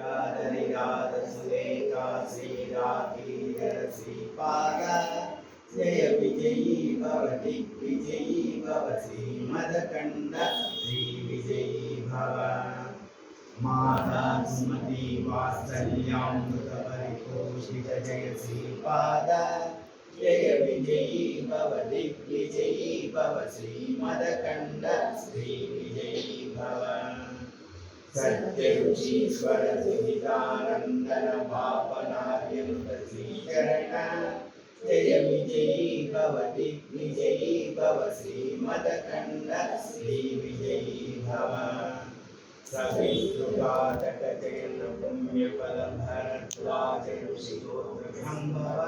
श्रीविद्याधरिराज सुरेखा श्रीराधीधर श्रीपाद जय विजयी भव दिग्विजयी भव श्रीमदकण्ड श्रीविजयी भव माता सुमति वात्सल्यामृत परिपोषित जय श्रीपाद जय विजयी भव दिग्विजयी भव श्रीमदकण्ड श्रीविजयी भव सत्यरुचीश्वर सुहितानन्दन पापनार्यन्त श्रीचरण जय विजयी भव दिग्विजयी भव श्रीमदकण्ड श्रीविजयी भव सवितुघातकजयन पुण्यफल भरद्वाज ऋषिगोत्रसम्भव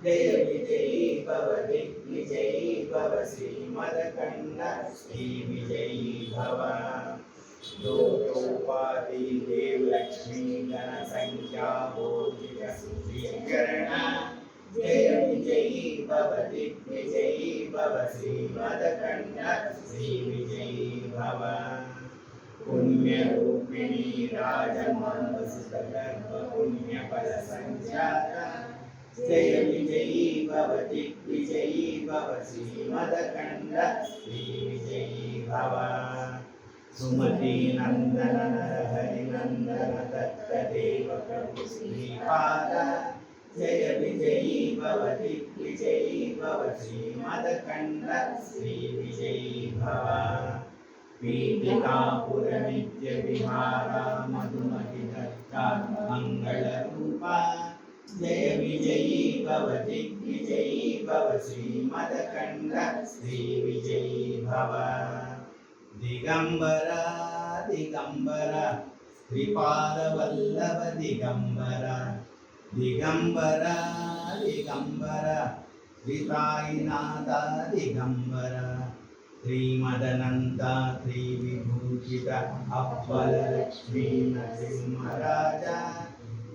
जय विजयी भव दिग्विजयी भव श्रीमदकण्ड श्रीविजयी भव दोषोपाधि देव लक्ष्मी गण संख्या भोजित श्रीचरण जय विजयी भव दिग्विजयी भव श्रीमदकण्ड श्रीविजयी भव पुण्यरूपिणी राजमानसगर्भ पुण्यफल संजाता जय विजयी भव दिग्विजयी भव श्रीमदकण्ड श्रीविजयी भव सुमति नंदन नरहरि नंदन दत्तदेव प्रभु श्रीपाद जय विजयी भव दिग्विजयी भव श्रीमदकण्ड श्रीविजयी भव पीठिकापुर नित्य विहारा मधुमति दत्ता मंगल रूपा जय विजयी भव दिग्विजयी भव श्रीमदकण्ड श्रीविजयी भव दिगंबरा दिगंबरा श्रीपादवल्लभ दिगंबरा दिगंबरा दिगंबरा श्रीसाईनाथ दिगंबरा श्रीमदनंत श्रीविभूषित अप्पल लक्ष्मी नरसिंहराजा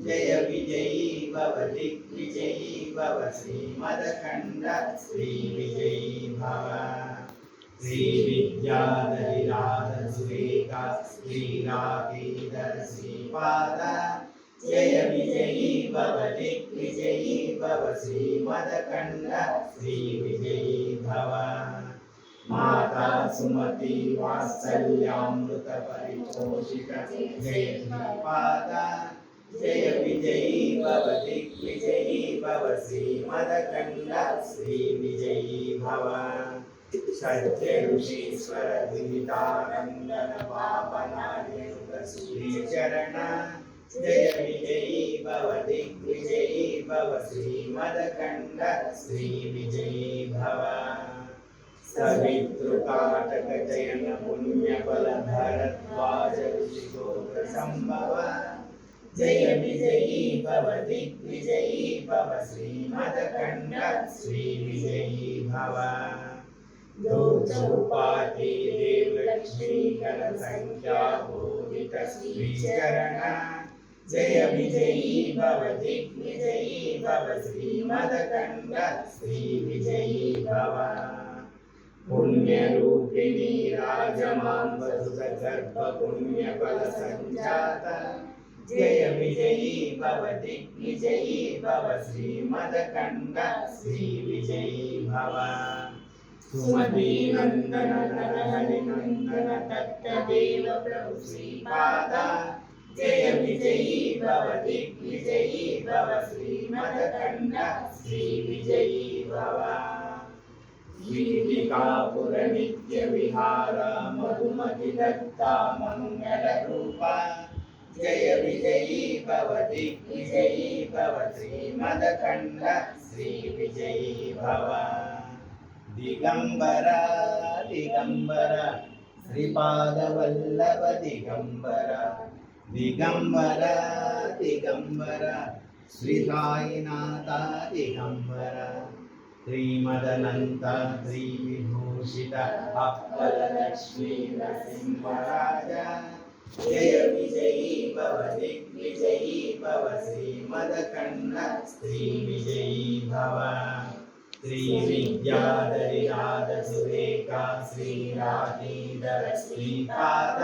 जय विजयी भव दिग्विजयी भव श्रीमदकण्ड श्रीविजयी भव श्रीविद्याधरिराज सुरेखा श्रीराधीधर श्रीपाद जय विजयी भव दिग्विजयी भव श्रीमदकण्ड श्रीविजयी भव माता सुमति वात्सल्यामृत परिपोषित जय श्रीपाद जय विजयी भव दिग्विजयी भव श्रीमदकण्ड श्रीविजयी भव सत्य ऋषीश्वर विहितानन्दन पापनार्यन्त श्रीचरण जय विजयी भव दिग्विजयी भव श्रीमदकण्ड श्रीविजयी भव सवितृकाटकजयन पुण्यफल भरद्वाज ऋषिगोत्रसम्भव जय विजयी भव दिग्विजयी भव श्रीमदकण्ड श्रीविजयी भव दोषोपाधि देव लक्ष्मी गण संख्या भोजित श्रीचरण जय विजयी भव दिग्विजयी भव श्रीमदकण्ड श्रीविजयी भव पुण्यरूपिणी राजमान्वसुतगर्भ पुण्यफल संजाता जय विजयी भव दिग्विजयी भव श्रीमदकण्ड श्रीविजयी भव सुमति नंदन नरहरि नंदन दत्तदेव प्रभु श्रीपाद जय विजयी भव दिग्विजयी भव श्रीमदकण्ड श्रीविजयी भव पीठिकापुर नित्य विहारा मधुमति दत्ता मंगल रूपा जय विजयी भव दिग्विजयी भव श्रीमदकण्ड श्रीविजयी भव दिगंबरा दिगंबरा श्रीपादवल्लभ दिगंबरा दिगंबरा दिगंबरा श्रीसाईनाथ दिगंबरा श्रीमदनंत श्रीविभूषित अप्पल लक्ष्मी नरसिंहराजा जय विजयी भव दिग्विजयी भव श्रीमदकण्ड श्रीविजयी भव श्रीविद्याधरिराज सुरेखा श्रीराधीधर श्रीपाद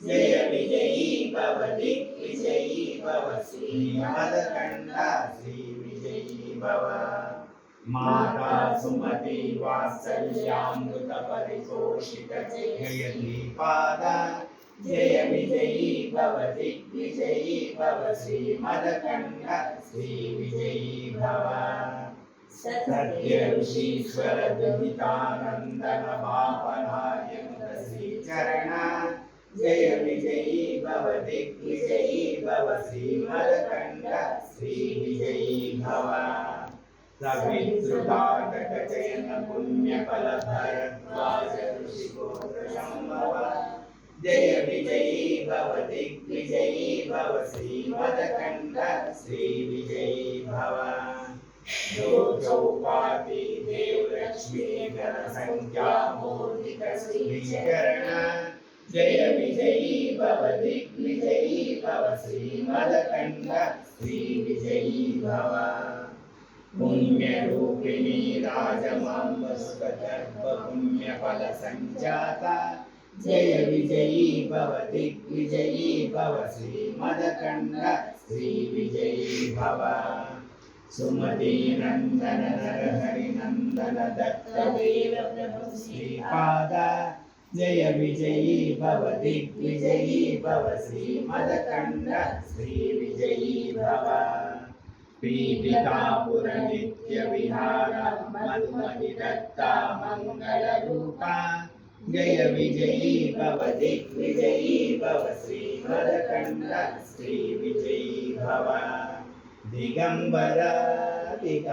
जय विजयी भव दिग्विजयी श्रीमदखण्ड श्रीविजयी भव माता सुमति वात्सल्यामृत परितोषित जयतीपाद जय विजयी भव दिग्विजयी भव श्रीमदखण्ड श्रीविजयी भव सत्य ऋषीश्वर दुहितानन्दन भावनायक श्रीचरण जय विजयी भव दिग्विजयी भव श्रीमदखण्ड श्रीविजयी भव सवितृताटक चयन पुण्यफल भरद्वाज ऋषिगोत्र संभव जय विजयी भव दिग्विजयी भव श्रीमदखण्ड श्रीविजयी भव जो चौपाती देव लक्ष्मी गण संख्या मोदित श्रीचरण जय विजयी भव दिग्विजयी भव श्रीमदखण्ड श्रीविजयी भव पुण्यरूपिणी राजमाम्बस्कदर्भ पुण्यफल संजाता जय विजयी भव दिग्विजयी भव श्रीमदखण्ड श्रीविजयी भव सुमति नंदन नरहरि नंदन दत्तदेव प्रभु श्रीपाद जय विजयी भव दिग्विजयी भव श्रीमदखण्ड श्रीविजयी भव पीठिकापुर नित्य विहार मधुमति दत्ता मंगल रूपा जय विजयी भव दिग्विजयी भव श्रीमदखण्ड श्रीविजयी भव दिगंबर दिगंबर